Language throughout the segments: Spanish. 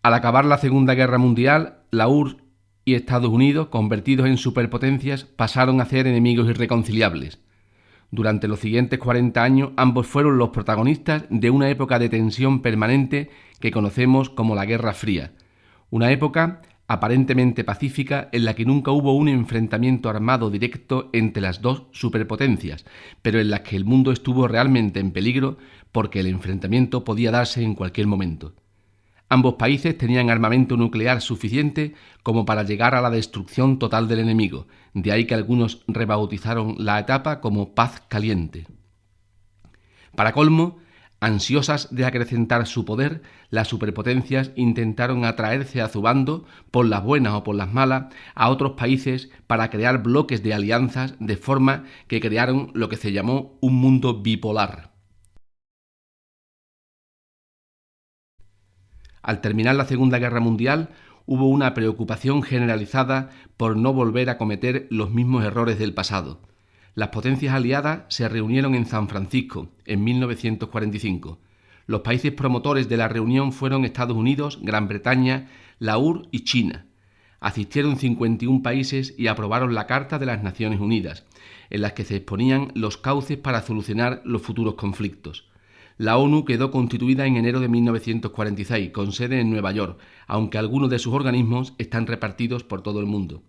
Al acabar la Segunda Guerra Mundial, la URSS y Estados Unidos, convertidos en superpotencias, pasaron a ser enemigos irreconciliables. Durante los siguientes 40 años, ambos fueron los protagonistas de una época de tensión permanente que conocemos como la Guerra Fría. Una época aparentemente pacífica en la que nunca hubo un enfrentamiento armado directo entre las dos superpotencias, pero en la que el mundo estuvo realmente en peligro porque el enfrentamiento podía darse en cualquier momento. Ambos países tenían armamento nuclear suficiente como para llegar a la destrucción total del enemigo, de ahí que algunos rebautizaron la etapa como Paz Caliente. Para colmo, ansiosas de acrecentar su poder, las superpotencias intentaron atraerse a su bando, por las buenas o por las malas, a otros países para crear bloques de alianzas de forma que crearon lo que se llamó un mundo bipolar. Al terminar la Segunda Guerra Mundial, hubo una preocupación generalizada por no volver a cometer los mismos errores del pasado. Las potencias aliadas se reunieron en San Francisco en 1945. Los países promotores de la reunión fueron Estados Unidos, Gran Bretaña, la URSS y China. Asistieron 51 países y aprobaron la Carta de las Naciones Unidas, en la que se exponían los cauces para solucionar los futuros conflictos. La ONU quedó constituida en enero de 1946, con sede en Nueva York, aunque algunos de sus organismos están repartidos por todo el mundo.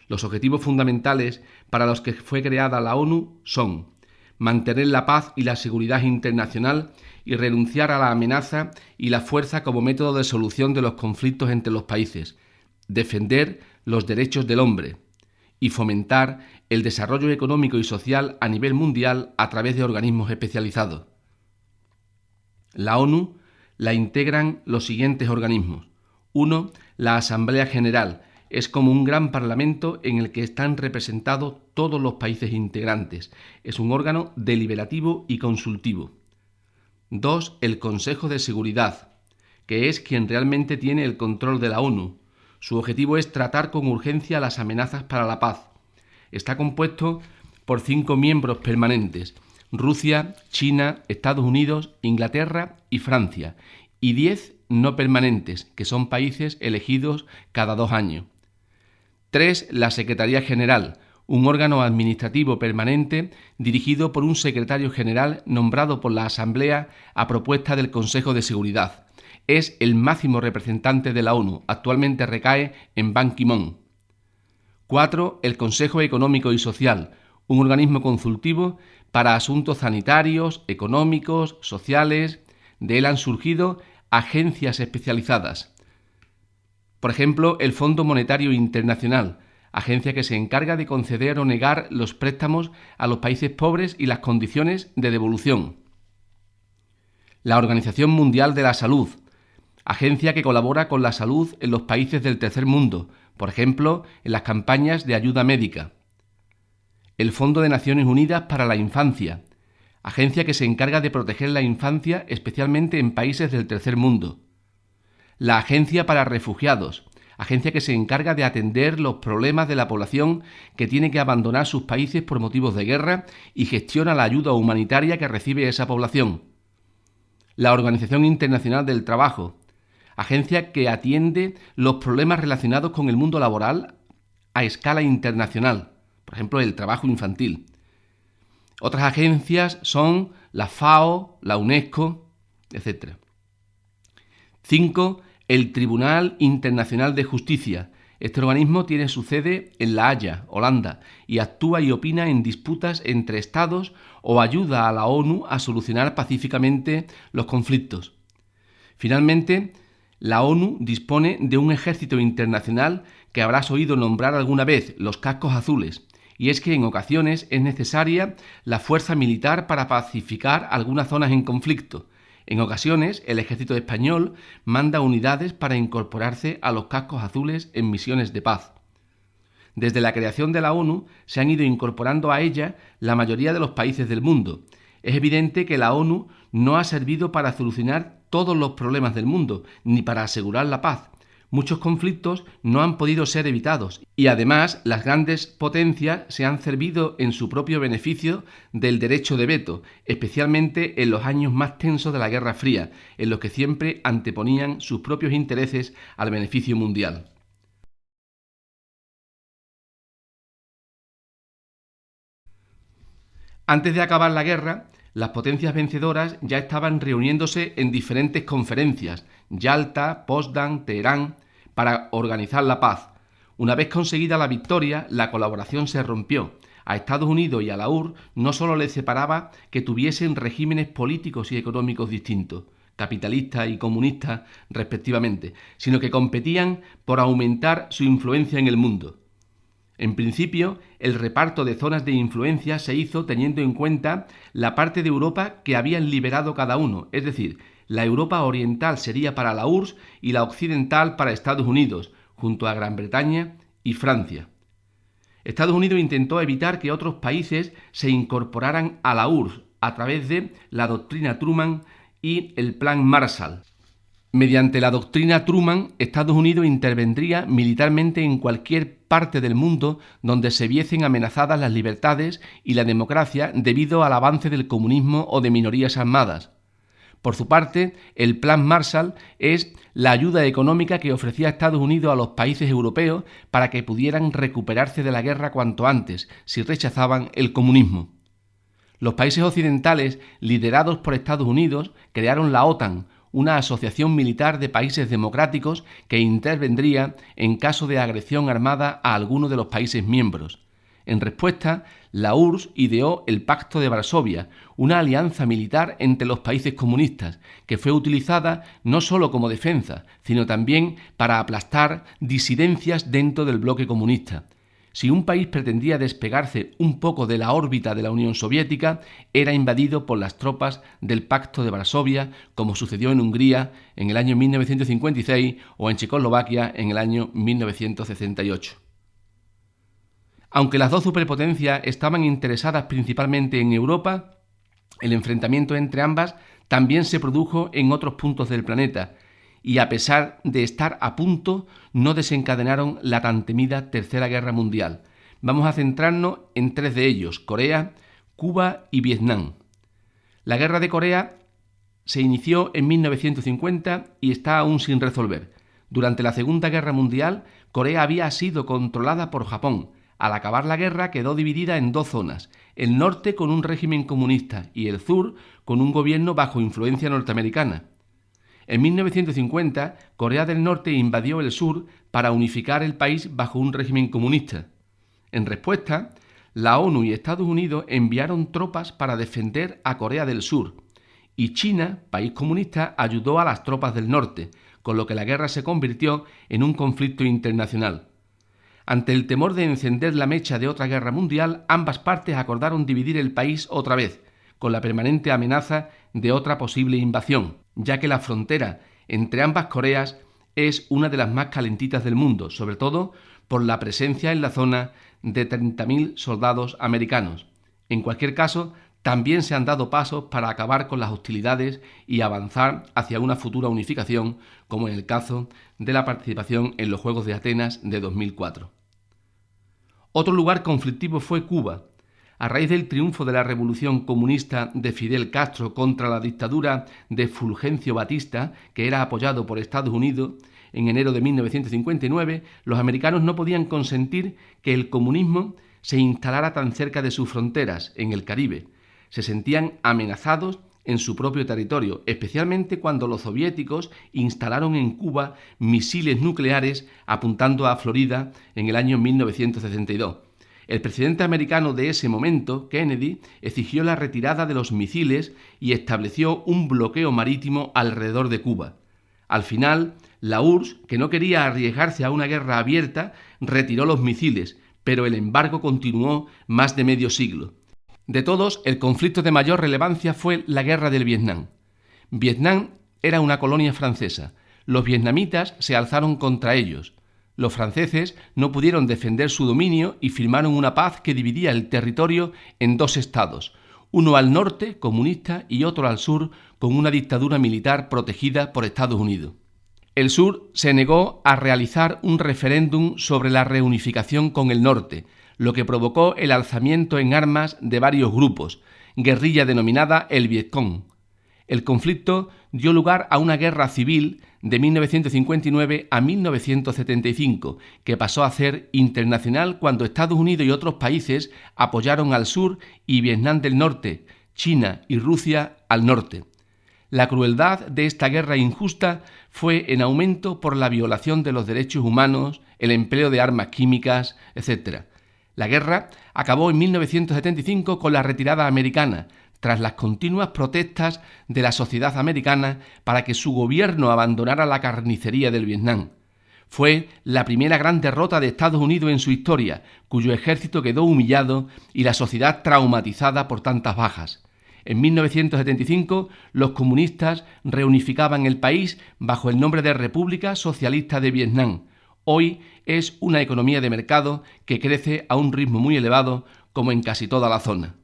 Los objetivos fundamentales para los que fue creada la ONU son mantener la paz y la seguridad internacional y renunciar a la amenaza y la fuerza como método de solución de los conflictos entre los países, defender los derechos del hombre y fomentar el desarrollo económico y social a nivel mundial a través de organismos especializados. La ONU la integran los siguientes organismos. 1. La Asamblea General. Es como un gran parlamento en el que están representados todos los países integrantes. Es un órgano deliberativo y consultivo. 2. El Consejo de Seguridad, que es quien realmente tiene el control de la ONU. Su objetivo es tratar con urgencia las amenazas para la paz. Está compuesto por 5 miembros permanentes: Rusia, China, Estados Unidos, Inglaterra y Francia, y 10 no permanentes, que son países elegidos cada 2 años. 3. La Secretaría General, un órgano administrativo permanente dirigido por un secretario general nombrado por la Asamblea a propuesta del Consejo de Seguridad. Es el máximo representante de la ONU, actualmente recae en Ban Ki-moon. 4. El Consejo Económico y Social, un organismo consultivo para asuntos sanitarios, económicos, sociales. De él han surgido agencias especializadas. Por ejemplo, el Fondo Monetario Internacional, agencia que se encarga de conceder o negar los préstamos a los países pobres y las condiciones de devolución. La Organización Mundial de la Salud, agencia que colabora con la salud en los países del tercer mundo, por ejemplo, en las campañas de ayuda médica. El Fondo de Naciones Unidas para la Infancia, agencia que se encarga de proteger la infancia especialmente en países del tercer mundo. La Agencia para Refugiados, agencia que se encarga de atender los problemas de la población que tiene que abandonar sus países por motivos de guerra y gestiona la ayuda humanitaria que recibe esa población. La Organización Internacional del Trabajo, agencia que atiende los problemas relacionados con el mundo laboral a escala internacional. Por ejemplo, el trabajo infantil. Otras agencias son la FAO, la UNESCO, etc. 5. El Tribunal Internacional de Justicia. Este organismo tiene su sede en La Haya, Holanda, y actúa y opina en disputas entre estados o ayuda a la ONU a solucionar pacíficamente los conflictos. Finalmente, la ONU dispone de un ejército internacional que habrás oído nombrar alguna vez, los cascos azules. Y es que en ocasiones es necesaria la fuerza militar para pacificar algunas zonas en conflicto. En ocasiones, el ejército español manda unidades para incorporarse a los cascos azules en misiones de paz. Desde la creación de la ONU se han ido incorporando a ella la mayoría de los países del mundo. Es evidente que la ONU no ha servido para solucionar todos los problemas del mundo, ni para asegurar la paz. Muchos conflictos no han podido ser evitados y además las grandes potencias se han servido en su propio beneficio del derecho de veto, especialmente en los años más tensos de la Guerra Fría, en los que siempre anteponían sus propios intereses al beneficio mundial. Antes de acabar la guerra, las potencias vencedoras ya estaban reuniéndose en diferentes conferencias, Yalta, Potsdam, Teherán, para organizar la paz. Una vez conseguida la victoria, la colaboración se rompió. A Estados Unidos y a la URSS no solo les separaba que tuviesen regímenes políticos y económicos distintos, capitalistas y comunistas respectivamente, sino que competían por aumentar su influencia en el mundo. En principio, el reparto de zonas de influencia se hizo teniendo en cuenta la parte de Europa que habían liberado cada uno, es decir, la Europa oriental sería para la URSS y la occidental para Estados Unidos, junto a Gran Bretaña y Francia. Estados Unidos intentó evitar que otros países se incorporaran a la URSS a través de la doctrina Truman y el Plan Marshall. Mediante la doctrina Truman, Estados Unidos intervendría militarmente en cualquier parte del mundo donde se viesen amenazadas las libertades y la democracia debido al avance del comunismo o de minorías armadas. Por su parte, el Plan Marshall es la ayuda económica que ofrecía Estados Unidos a los países europeos para que pudieran recuperarse de la guerra cuanto antes, si rechazaban el comunismo. Los países occidentales, liderados por Estados Unidos, crearon la OTAN, una asociación militar de países democráticos que intervendría en caso de agresión armada a alguno de los países miembros. En respuesta, la URSS ideó el Pacto de Varsovia, una alianza militar entre los países comunistas, que fue utilizada no solo como defensa, sino también para aplastar disidencias dentro del bloque comunista. Si un país pretendía despegarse un poco de la órbita de la Unión Soviética, era invadido por las tropas del Pacto de Varsovia, como sucedió en Hungría en el año 1956 o en Checoslovaquia en el año 1968. Aunque las dos superpotencias estaban interesadas principalmente en Europa, el enfrentamiento entre ambas también se produjo en otros puntos del planeta, y a pesar de estar a punto, no desencadenaron la tan temida Tercera Guerra Mundial. Vamos a centrarnos en tres de ellos: Corea, Cuba y Vietnam. La Guerra de Corea se inició en 1950 y está aún sin resolver. Durante la Segunda Guerra Mundial, Corea había sido controlada por Japón. Al acabar la guerra quedó dividida en dos zonas, el norte con un régimen comunista y el sur con un gobierno bajo influencia norteamericana. En 1950, Corea del Norte invadió el sur para unificar el país bajo un régimen comunista. En respuesta, la ONU y Estados Unidos enviaron tropas para defender a Corea del Sur, y China, país comunista, ayudó a las tropas del norte, con lo que la guerra se convirtió en un conflicto internacional. Ante el temor de encender la mecha de otra guerra mundial, ambas partes acordaron dividir el país otra vez, con la permanente amenaza de otra posible invasión, ya que la frontera entre ambas Coreas es una de las más calentitas del mundo, sobre todo por la presencia en la zona de 30.000 soldados americanos. En cualquier caso, también se han dado pasos para acabar con las hostilidades y avanzar hacia una futura unificación, como en el caso de la participación en los Juegos de Atenas de 2004. Otro lugar conflictivo fue Cuba. A raíz del triunfo de la revolución comunista de Fidel Castro contra la dictadura de Fulgencio Batista, que era apoyado por Estados Unidos, en enero de 1959, los americanos no podían consentir que el comunismo se instalara tan cerca de sus fronteras, en el Caribe. Se sentían amenazados en su propio territorio, especialmente cuando los soviéticos instalaron en Cuba misiles nucleares apuntando a Florida en el año 1962. El presidente americano de ese momento, Kennedy, exigió la retirada de los misiles y estableció un bloqueo marítimo alrededor de Cuba. Al final, la URSS, que no quería arriesgarse a una guerra abierta, retiró los misiles, pero el embargo continuó más de medio siglo. De todos, el conflicto de mayor relevancia fue la Guerra del Vietnam. Vietnam era una colonia francesa. Los vietnamitas se alzaron contra ellos. Los franceses no pudieron defender su dominio y firmaron una paz que dividía el territorio en dos estados, uno al norte, comunista, y otro al sur, con una dictadura militar protegida por Estados Unidos. El sur se negó a realizar un referéndum sobre la reunificación con el norte, lo que provocó el alzamiento en armas de varios grupos, guerrilla denominada el Vietcong. El conflicto dio lugar a una guerra civil de 1959 a 1975, que pasó a ser internacional cuando Estados Unidos y otros países apoyaron al sur y Vietnam del Norte, China y Rusia al norte. La crueldad de esta guerra injusta fue en aumento por la violación de los derechos humanos, el empleo de armas químicas, etc. La guerra acabó en 1975 con la retirada americana, tras las continuas protestas de la sociedad americana para que su gobierno abandonara la carnicería del Vietnam. Fue la primera gran derrota de Estados Unidos en su historia, cuyo ejército quedó humillado y la sociedad traumatizada por tantas bajas. En 1975, los comunistas reunificaban el país bajo el nombre de República Socialista de Vietnam. Hoy es una economía de mercado que crece a un ritmo muy elevado, como en casi toda la zona.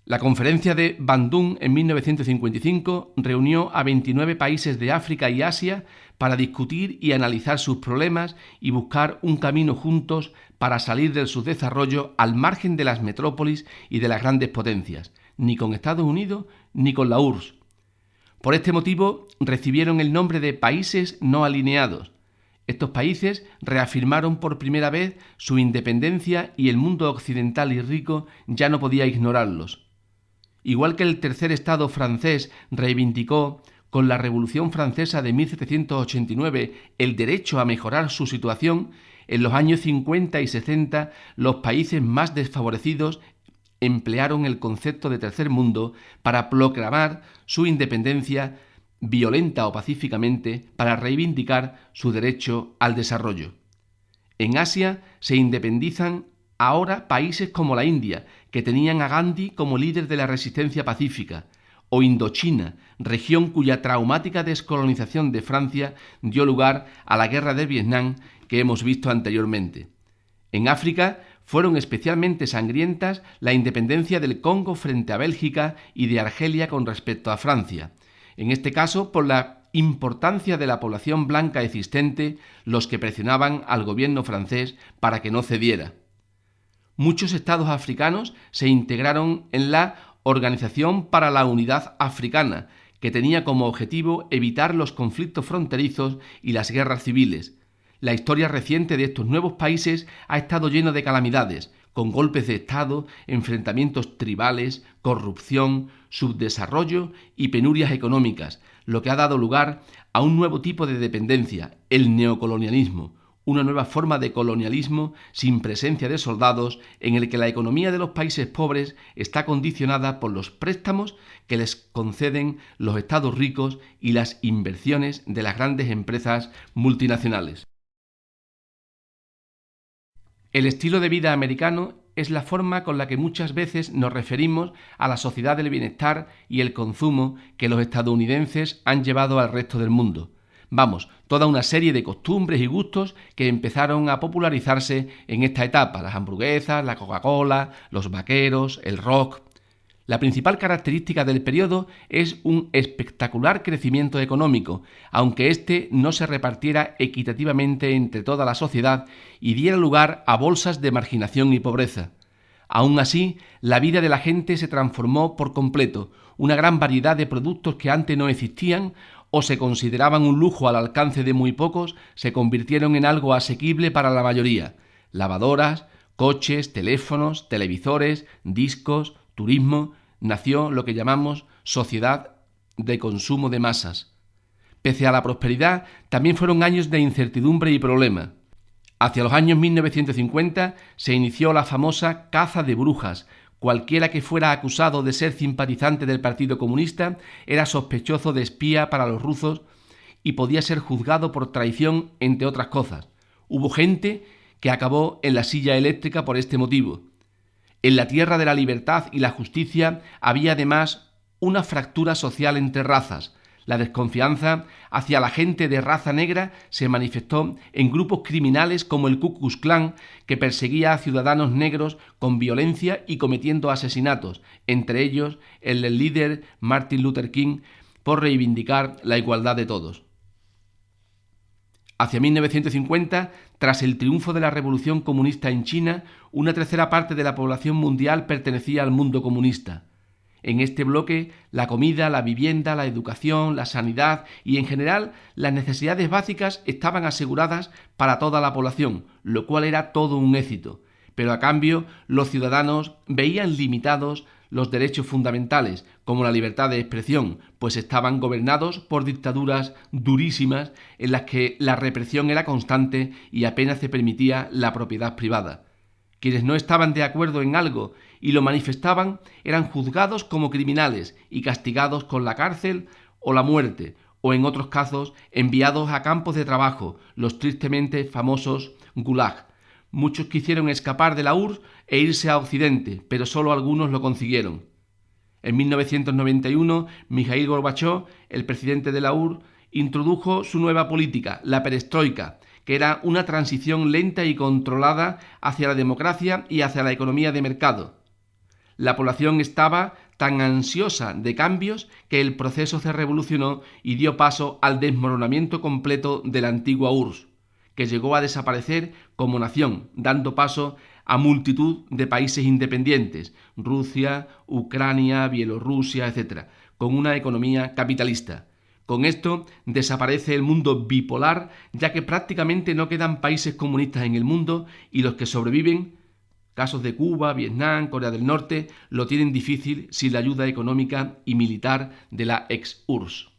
La conferencia de Bandung en 1955 reunió a 29 países de África y Asia para discutir y analizar sus problemas y buscar un camino juntos para salir del subdesarrollo al margen de las metrópolis y de las grandes potencias, ni con Estados Unidos ni con la URSS. Por este motivo recibieron el nombre de países no alineados. Estos países reafirmaron por primera vez su independencia y el mundo occidental y rico ya no podía ignorarlos. Igual que el tercer Estado francés reivindicó con la Revolución Francesa de 1789 el derecho a mejorar su situación, en los años 50 y 60 los países más desfavorecidos emplearon el concepto de tercer mundo para proclamar su independencia violenta o pacíficamente para reivindicar su derecho al desarrollo. En Asia se independizan ahora países como la India, que tenían a Gandhi como líder de la resistencia pacífica, o Indochina, región cuya traumática descolonización de Francia dio lugar a la guerra de Vietnam que hemos visto anteriormente. En África fueron especialmente sangrientas la independencia del Congo frente a Bélgica y de Argelia con respecto a Francia. En este caso, por la importancia de la población blanca existente, los que presionaban al gobierno francés para que no cediera. Muchos estados africanos se integraron en la Organización para la Unidad Africana, que tenía como objetivo evitar los conflictos fronterizos y las guerras civiles. La historia reciente de estos nuevos países ha estado lleno de calamidades, con golpes de Estado, enfrentamientos tribales, corrupción, subdesarrollo y penurias económicas, lo que ha dado lugar a un nuevo tipo de dependencia, el neocolonialismo, una nueva forma de colonialismo sin presencia de soldados en el que la economía de los países pobres está condicionada por los préstamos que les conceden los estados ricos y las inversiones de las grandes empresas multinacionales. El estilo de vida americano es la forma con la que muchas veces nos referimos a la sociedad del bienestar y el consumo que los estadounidenses han llevado al resto del mundo. Vamos, toda una serie de costumbres y gustos que empezaron a popularizarse en esta etapa, las hamburguesas, la Coca-Cola, los vaqueros, el rock. La principal característica del periodo es un espectacular crecimiento económico, aunque éste no se repartiera equitativamente entre toda la sociedad y diera lugar a bolsas de marginación y pobreza. Aún así, la vida de la gente se transformó por completo. Una gran variedad de productos que antes no existían o se consideraban un lujo al alcance de muy pocos, se convirtieron en algo asequible para la mayoría. Lavadoras, coches, teléfonos, televisores, discos, turismo, nació lo que llamamos sociedad de consumo de masas. Pese a la prosperidad, también fueron años de incertidumbre y problema. Hacia los años 1950 se inició la famosa caza de brujas. Cualquiera que fuera acusado de ser simpatizante del Partido Comunista era sospechoso de espía para los rusos y podía ser juzgado por traición, entre otras cosas. Hubo gente que acabó en la silla eléctrica por este motivo. En la tierra de la libertad y la justicia había además una fractura social entre razas. La desconfianza hacia la gente de raza negra se manifestó en grupos criminales como el Ku Klux Klan, que perseguía a ciudadanos negros con violencia y cometiendo asesinatos, entre ellos el del líder Martin Luther King, por reivindicar la igualdad de todos. Hacia 1950, tras el triunfo de la Revolución Comunista en China, una tercera parte de la población mundial pertenecía al mundo comunista. En este bloque, la comida, la vivienda, la educación, la sanidad y, en general, las necesidades básicas estaban aseguradas para toda la población, lo cual era todo un éxito. Pero a cambio, los ciudadanos veían limitados los derechos fundamentales, como la libertad de expresión, pues estaban gobernados por dictaduras durísimas en las que la represión era constante y apenas se permitía la propiedad privada. Quienes no estaban de acuerdo en algo y lo manifestaban eran juzgados como criminales y castigados con la cárcel o la muerte, o en otros casos enviados a campos de trabajo, los tristemente famosos Gulag. Muchos quisieron escapar de la URSS e irse a Occidente, pero solo algunos lo consiguieron. En 1991, Mikhail Gorbachev, el presidente de la URSS, introdujo su nueva política, la perestroika, que era una transición lenta y controlada hacia la democracia y hacia la economía de mercado. La población estaba tan ansiosa de cambios que el proceso se revolucionó y dio paso al desmoronamiento completo de la antigua URSS, que llegó a desaparecer como nación, dando paso a multitud de países independientes, Rusia, Ucrania, Bielorrusia, etc., con una economía capitalista. Con esto desaparece el mundo bipolar, ya que prácticamente no quedan países comunistas en el mundo y los que sobreviven, casos de Cuba, Vietnam, Corea del Norte, lo tienen difícil sin la ayuda económica y militar de la ex-URSS.